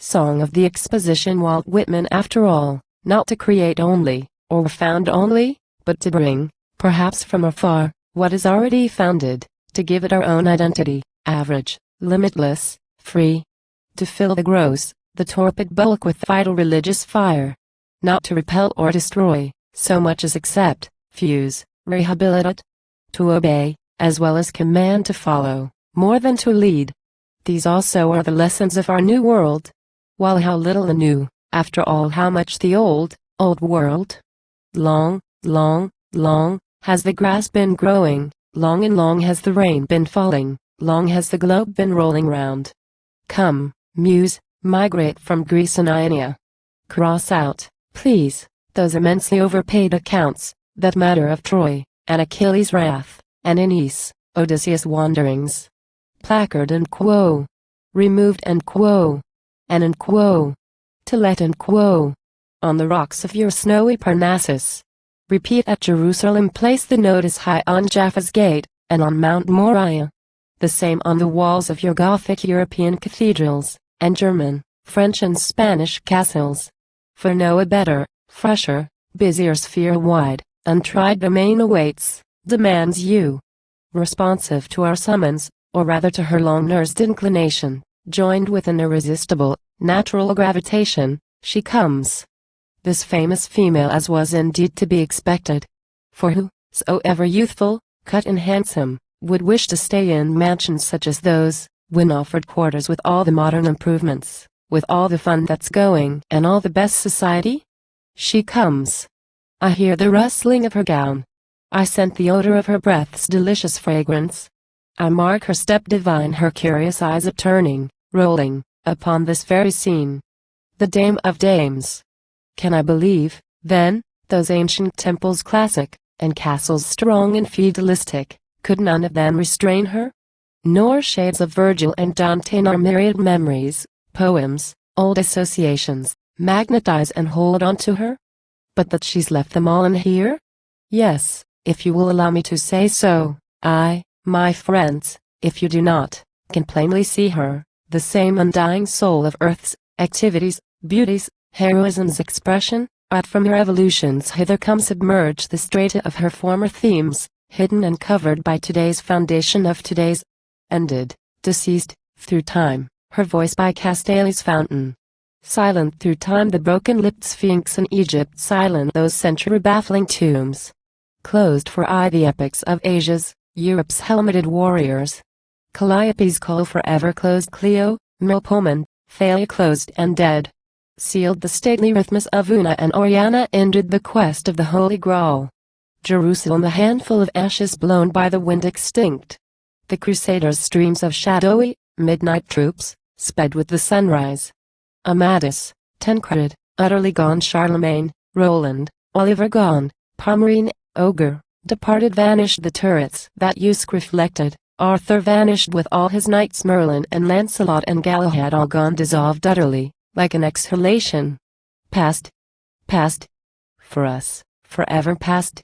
Song of the Exposition. Walt Whitman. After all, not to create only, or found only, but to bring, perhaps from afar, what is already founded, to give it our own identity, average, limitless, free. To fill the gross, the torpid bulk with vital religious fire. Not to repel or destroy, so much as accept, fuse, rehabilitate. To obey, as well as command. To follow, more than to lead. These also are the lessons of our new world. While how little the new, after all how much the old world. Long, long, long, has the grass been growing, long and long has the rain been falling, long has the globe been rolling round. Come, Muse, migrate from Greece and Ionia. Cross out, please, those immensely overpaid accounts, that matter of Troy, and Achilles' wrath, and Aeneas, Odysseus' wanderings. Placard and quo. Removed and quo. And quo. To let and quo. On the rocks of your snowy Parnassus. Repeat at Jerusalem. Place the notice high on Jaffa's gate, and on Mount Moriah. The same on the walls of your Gothic European cathedrals, and German, French and Spanish castles. For no a better, fresher, busier sphere wide, untried domain awaits, demands you. Responsive to our summons, or rather to her long-nursed inclination, joined with an irresistible, natural gravitation, she comes. This famous female, as was indeed to be expected. For who, so ever youthful, cut and handsome, would wish to stay in mansions such as those, when offered quarters with all the modern improvements, with all the fun that's going, and all the best society? She comes. I hear the rustling of her gown. I scent the odor of her breath's delicious fragrance. I mark her step divine, her curious eyes upturning, rolling, upon this very scene. The Dame of Dames. Can I believe, then, those ancient temples classic, and castles strong and feudalistic, could none of them restrain her? Nor shades of Virgil and Dante, nor myriad memories, poems, old associations, magnetize and hold on to her? But that she's left them all in here? Yes, if you will allow me to say so, I, my friends, if you do not, can plainly see her, the same undying soul of Earth's activities, beauties, heroism's expression, art from her evolutions hither come submerge the strata of her former themes, hidden and covered by today's foundation of today's ended, deceased, through time, her voice by Castelli's fountain. Silent through time the broken-lipped Sphinx in Egypt, silent those century-baffling tombs. Closed for aye the epics of Asia's, Europe's helmeted warriors. Calliope's call forever closed, Cleo, Melpomene, Thalia closed and dead. Sealed the stately rhythms of Una and Oriana, ended the quest of the Holy Grail. Jerusalem a handful of ashes blown by the wind extinct. The Crusaders' streams of shadowy, midnight troops, sped with the sunrise. Amadis, Tancred, utterly gone, Charlemagne, Roland, Oliver gone, Pomerine, Ogre, departed, vanished the turrets that Usk reflected, Arthur vanished with all his knights, Merlin and Lancelot and Galahad all gone, dissolved utterly, like an exhalation. Past. Past. For us, forever past.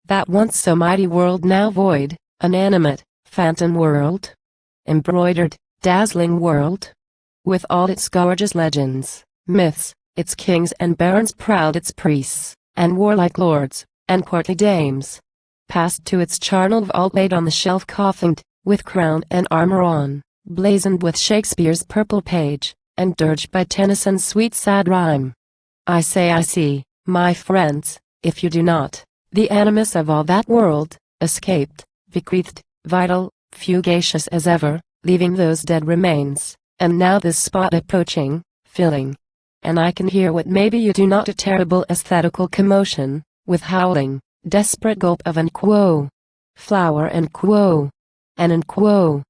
That once so mighty world now void, inanimate, phantom world. Embroidered, dazzling world. With all its gorgeous legends, myths, its kings and barons proud, its priests, and warlike lords, and courtly dames. Passed to its charnel vault, laid on the shelf, coffined, with crown and armor on, blazoned with Shakespeare's purple page, and dirged by Tennyson's sweet sad rhyme. I say I see, my friends, if you do not, the animus of all that world, escaped, bequeathed, vital, fugacious as ever, leaving those dead remains, and now this spot approaching, filling. And I can hear what maybe you do not, a terrible aesthetical commotion, with howling, desperate gulp of and quo. Flower and quo. And quo.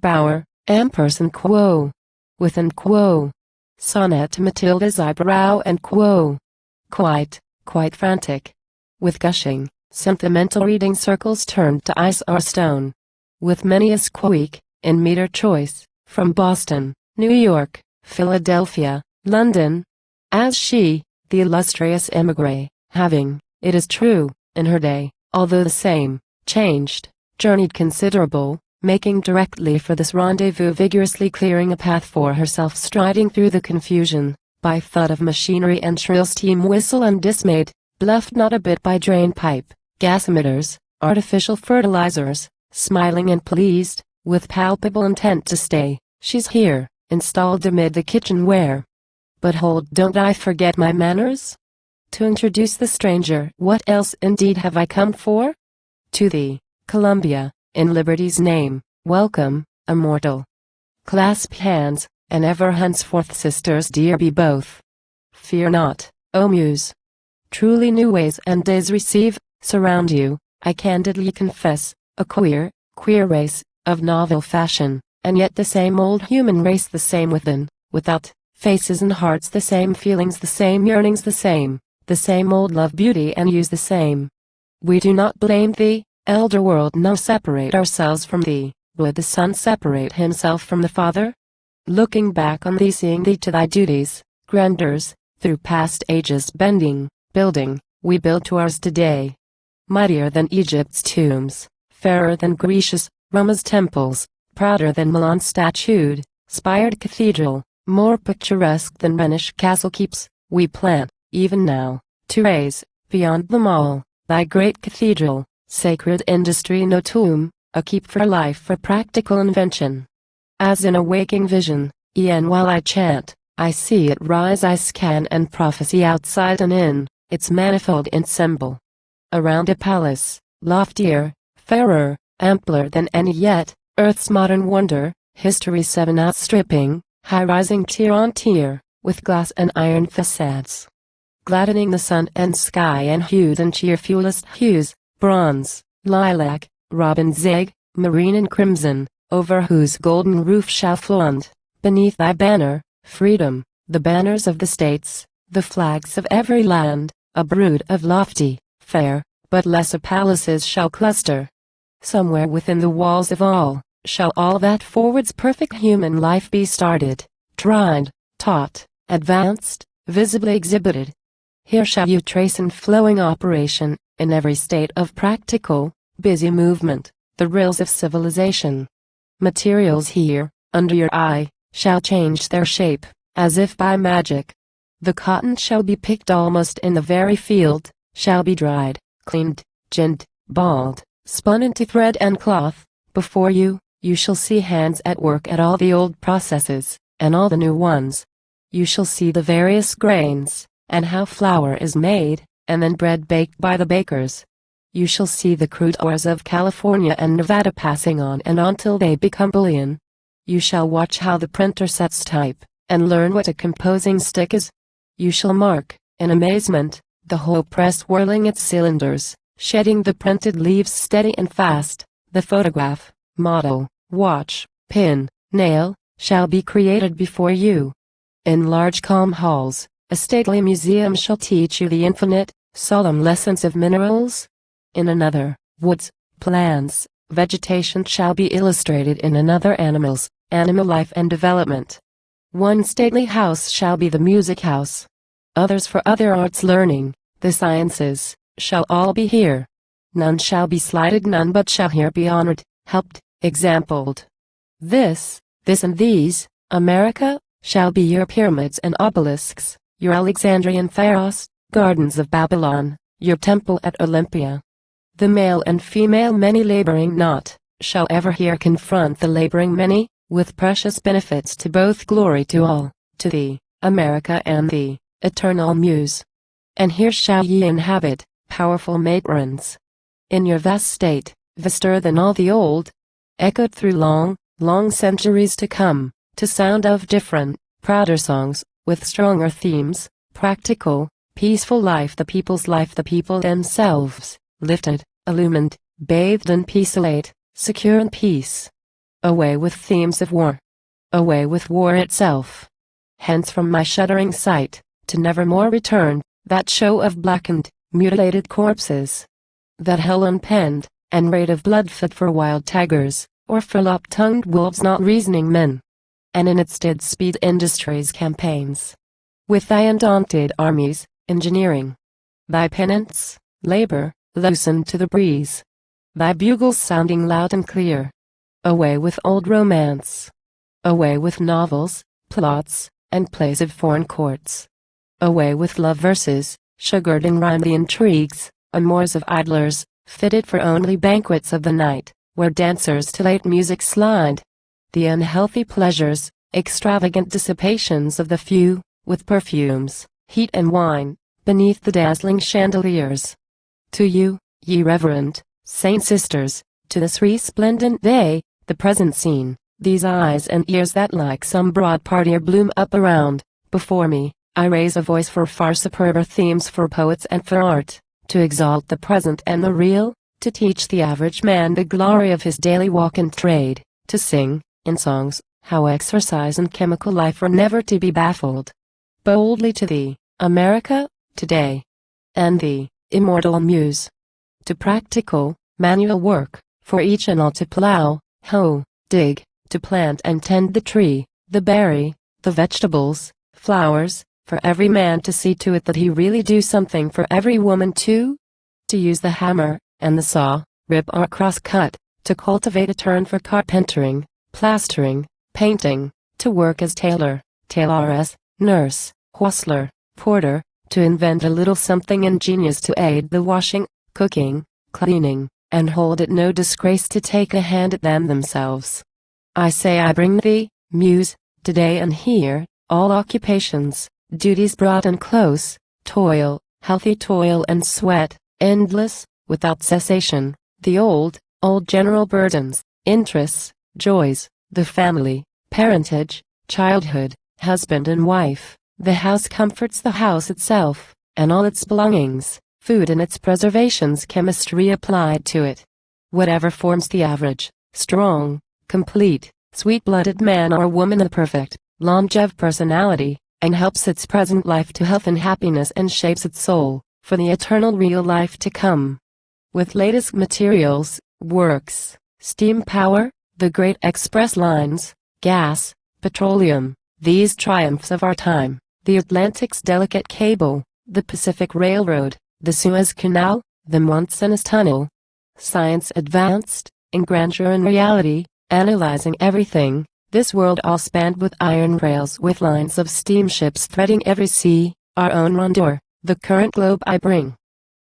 Bower, ampersand quo. With and quo. Sonnet to Matilda's eyebrow and quo. Quite frantic. With gushing, sentimental reading circles turned to ice or stone. With many a squeak, in meter choice, from Boston, New York, Philadelphia, London. As she, the illustrious émigré, having, it is true, in her day, although the same, changed, journeyed considerable, making directly for this rendezvous, vigorously clearing a path for herself, striding through the confusion, by thud of machinery and shrill steam whistle, undismayed, bluffed not a bit by drain pipe, gas emitters, artificial fertilizers, smiling and pleased, with palpable intent to stay. She's here, installed amid the kitchenware. But hold, don't I forget my manners? To introduce the stranger. What else indeed have I come for? To thee, Columbia, in liberty's name, welcome, immortal. Clasp hands, and ever henceforth sisters dear be both. Fear not, O Muse. Truly new ways and days receive, surround you, I candidly confess, a queer race, of novel fashion, and yet the same old human race, the same within, without, faces and hearts the same, feelings the same, yearnings the same old love, beauty and use the same. We do not blame thee, elder world, nor separate ourselves from thee. Would the Son separate himself from the Father? Looking back on thee, seeing thee to thy duties, grandeurs, through past ages bending, building, we build to ours today. Mightier than Egypt's tombs, fairer than Grecia's, Roma's temples, prouder than Milan's statued, spired cathedral, more picturesque than Rhenish castle keeps, we plant, even now, to raise, beyond them all, thy great cathedral, sacred industry, no tomb, a keep for life, for practical invention. As in a waking vision, e'en while I chant, I see it rise, I scan and prophesy outside and in, its manifold ensemble. Around a palace, loftier, fairer, ampler than any yet, earth's modern wonder, history seven outstripping, high-rising tier on tier, with glass and iron facades, gladdening the sun and sky, and hued in cheerfulest hues, bronze, lilac, robin's egg, marine and crimson, over whose golden roof shall flaunt, beneath thy banner, freedom, the banners of the states, the flags of every land, a brood of lofty, fair, but lesser palaces shall cluster. Somewhere within the walls of all, shall all that forwards perfect human life be started, tried, taught, advanced, visibly exhibited. Here shall you trace in flowing operation, in every state of practical, busy movement, the rills of civilization. Materials here, under your eye, shall change their shape, as if by magic. The cotton shall be picked almost in the very field, shall be dried, cleaned, ginned, balled, spun into thread and cloth. Before you, you shall see hands at work at all the old processes, and all the new ones. You shall see the various grains, and how flour is made, and then bread baked by the bakers. You shall see the crude ores of California and Nevada passing on and on till they become bullion. You shall watch how the printer sets type, and learn what a composing stick is. You shall mark, in amazement, the whole press whirling its cylinders, shedding the printed leaves steady and fast. The photograph, model, watch, pin, nail, shall be created before you. In large calm halls, a stately museum shall teach you the infinite, solemn lessons of minerals. In another, woods, plants, vegetation shall be illustrated. In another, animals, animal life and development. One stately house shall be the music house. Others for other arts learning, the sciences, shall all be here. None shall be slighted, none but shall here be honored, helped, exampled. This and these, America, shall be your pyramids and obelisks, your Alexandrian Pharos, gardens of Babylon, your temple at Olympia. The male and female, many laboring not, shall ever here confront the laboring many, with precious benefits to both, glory to all, to thee, America, and thee, eternal Muse. And here shall ye inhabit, powerful matrons. In your vast state, vaster than all the old, echoed through long, long centuries to come, to sound of different, prouder songs, with stronger themes, practical, peaceful life, the people themselves, lifted, illumined, bathed in peace, elate, secure in peace. Away with themes of war. Away with war itself. Hence from my shuddering sight, to never more return, that show of blackened, mutilated corpses. That hell unpenned, and raid of blood fit for wild tigers, or for lop-tongued wolves not reasoning men. And in its stead speed industry's campaigns. With thy undaunted armies, engineering. Thy pennants, labor, loosened to the breeze. Thy bugles sounding loud and clear. Away with old romance. Away with novels, plots, and plays of foreign courts. Away with love verses, sugared in rhyme the intrigues, amours of idlers, fitted for only banquets of the night, where dancers to late music slide. The unhealthy pleasures, extravagant dissipations of the few, with perfumes, heat and wine, beneath the dazzling chandeliers. To you, ye reverend, saint sisters, to this resplendent day, the present scene, these eyes and ears that like some broad partier bloom up around, before me, I raise a voice for far superber themes for poets and for art, to exalt the present and the real, to teach the average man the glory of his daily walk and trade, to sing, in songs, how exercise and chemical life are never to be baffled. Boldly to thee, America, today. And thee, immortal muse. To practical, manual work, for each and all to plow, hoe, dig, to plant and tend the tree, the berry, the vegetables, flowers, for every man to see to it that he really do something for every woman too. To use the hammer, and the saw, rip or cross-cut, to cultivate a turn for carpentering, plastering, painting, to work as tailor, tailoress, nurse, hostler, porter, to invent a little something ingenious to aid the washing, cooking, cleaning, and hold it no disgrace to take a hand at them themselves. I say I bring thee, muse, today and here, all occupations, duties broad and close, toil, healthy toil and sweat, endless, without cessation, the old general burdens, interests, joys, the family, parentage, childhood, husband and wife, the house comforts the house itself, and all its belongings, food and its preservations, chemistry applied to it. Whatever forms the average, strong, complete, sweet-blooded man or woman a perfect, longev personality, and helps its present life to health and happiness and shapes its soul, for the eternal real life to come. With latest materials, works, steam power, the great express lines, gas, petroleum, these triumphs of our time, the Atlantic's delicate cable, the Pacific Railroad, the Suez Canal, the Mont Cenis Tunnel. Science advanced, in grandeur and reality, analyzing everything, this world all spanned with iron rails with lines of steamships threading every sea, our own rondeur, the current globe I bring.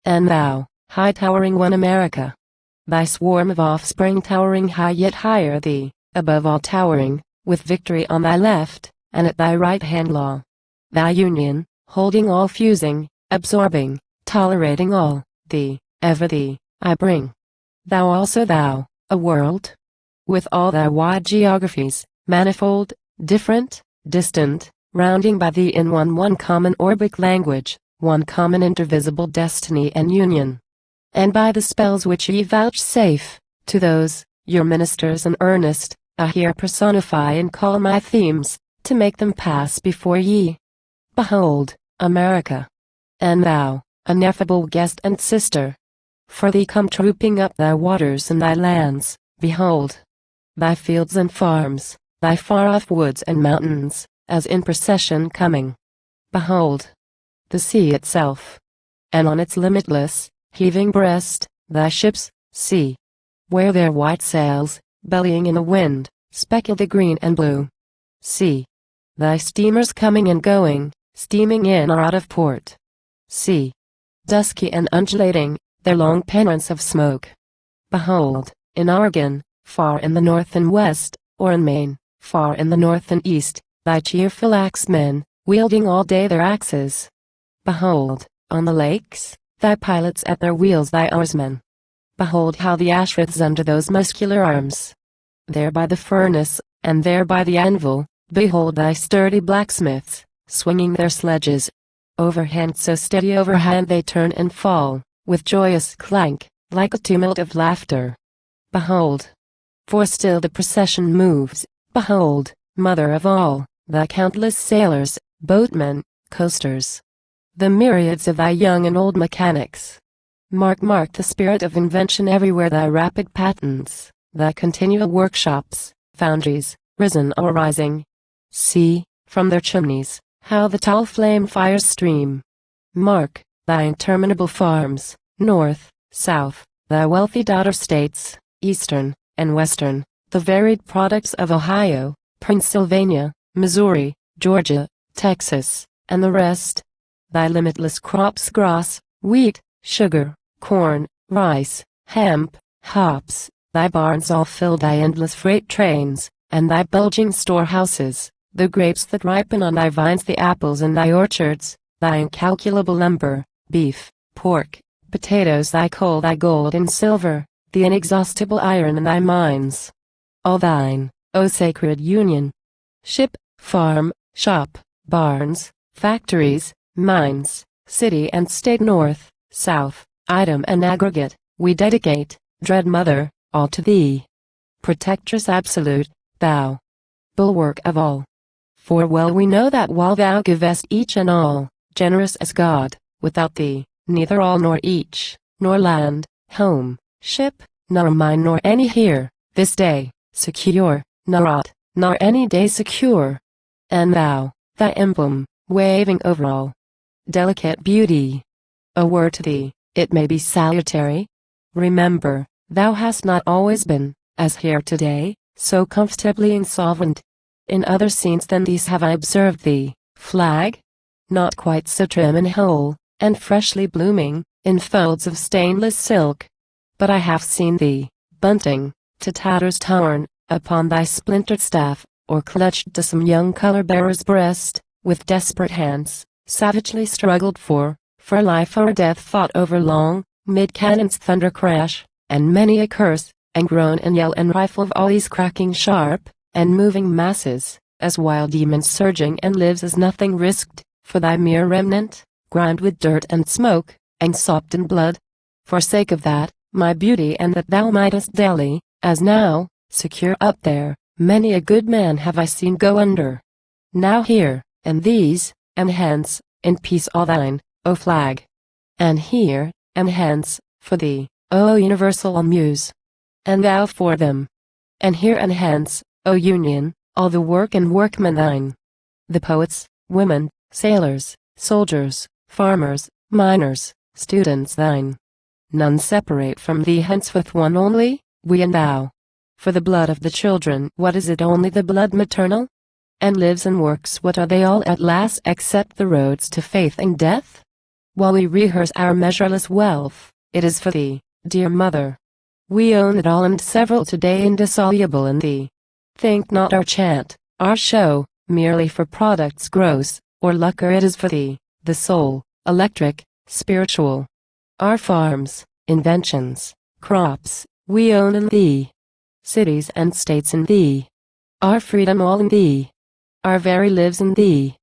And thou, high towering one America. Thy swarm of offspring towering high yet higher thee, above all towering, with victory on thy left, and at thy right hand law. Thy union, holding all fusing, absorbing, tolerating all, thee, ever thee, I bring. Thou also thou, a world? With all thy wide geographies, manifold, different, distant, rounding by thee in one common orbic language, one common indivisible destiny and union. And by the spells which ye vouchsafe, to those, your ministers in earnest, I here personify and call my themes, to make them pass before ye. Behold, America. And thou, ineffable guest and sister. For thee come trooping up thy waters and thy lands, behold. Thy fields and farms, thy far-off woods and mountains, as in procession coming. Behold. The sea itself. And on its limitless, heaving breast, thy ships, see. Where their white sails, bellying in the wind, speckle the green and blue. See. Thy steamers coming and going, steaming in or out of port. See. Dusky and undulating, their long pennants of smoke. Behold, in Oregon, far in the north and west, or in Maine, far in the north and east, thy cheerful axemen, wielding all day their axes. Behold, on the lakes, thy pilots at their wheels, thy oarsmen. Behold how the ash writhes under those muscular arms. There by the furnace, and there by the anvil, behold thy sturdy blacksmiths, swinging their sledges. Overhand so steady overhand they turn and fall, with joyous clank, like a tumult of laughter. Behold. For still the procession moves, behold, mother of all, thy countless sailors, boatmen, coasters. The myriads of thy young and old mechanics. Mark the spirit of invention everywhere, thy rapid patents, thy continual workshops, foundries, risen or rising. See, from their chimneys, how the tall flame fires stream. Mark, thy interminable farms, north, south, thy wealthy daughter states, eastern, and western, the varied products of Ohio, Pennsylvania, Missouri, Georgia, Texas, and the rest. Thy limitless crops grass, wheat, sugar, corn, rice, hemp, hops, thy barns all fill thy endless freight trains, and thy bulging storehouses, the grapes that ripen on thy vines, the apples in thy orchards, thy incalculable lumber, beef, pork, potatoes, thy coal, thy gold and silver, the inexhaustible iron in thy mines. All thine, O sacred Union. Ship, farm, shop, barns, factories, mines, city and state, north, south, item and aggregate, we dedicate, dread Mother, all to thee. Protectress absolute, thou, bulwark of all. For well we know that while thou givest each and all, generous as God, without thee, neither all nor each, nor land, home, ship, nor mine nor any here, this day, secure, nor aught, nor any day secure. And thou, thy emblem, waving over all. Delicate beauty. A word to thee, it may be salutary. Remember, thou hast not always been, as here today, so comfortably insolvent. In other scenes than these have I observed thee, flag, not quite so trim and whole, and freshly blooming, in folds of stainless silk. But I have seen thee, bunting, to tatters torn, upon thy splintered staff, or clutched to some young color-bearer's breast, with desperate hands, savagely struggled for life or death fought over long, mid-cannon's thunder crash, and many a curse, and groan and yell and rifle volleys cracking sharp, and moving masses, as wild demons surging, and lives as nothing risked, for thy mere remnant, grimed with dirt and smoke, and sopped in blood. For sake of that, my beauty, and that thou mightest daily, as now, secure up there, many a good man have I seen go under. Now here, and these, and hence, in peace all thine, O flag. And here, and hence, for thee, O universal muse. And thou for them. And here and hence, O Union, all the work and workmen thine. The poets, women, sailors, soldiers, farmers, miners, students thine. None separate from thee hence with one only, we and thou. For the blood of the children, what is it, only the blood maternal? And lives and works, what are they all at last except the roads to faith and death? While we rehearse our measureless wealth, it is for thee, dear Mother. We own it all and several today indissoluble in thee. Think not our chant, our show, merely for products gross, or lucre, it is for thee, the soul, electric, spiritual. Our farms, inventions, crops, we own in thee. Cities and states in thee. Our freedom all in thee. Our very lives in thee.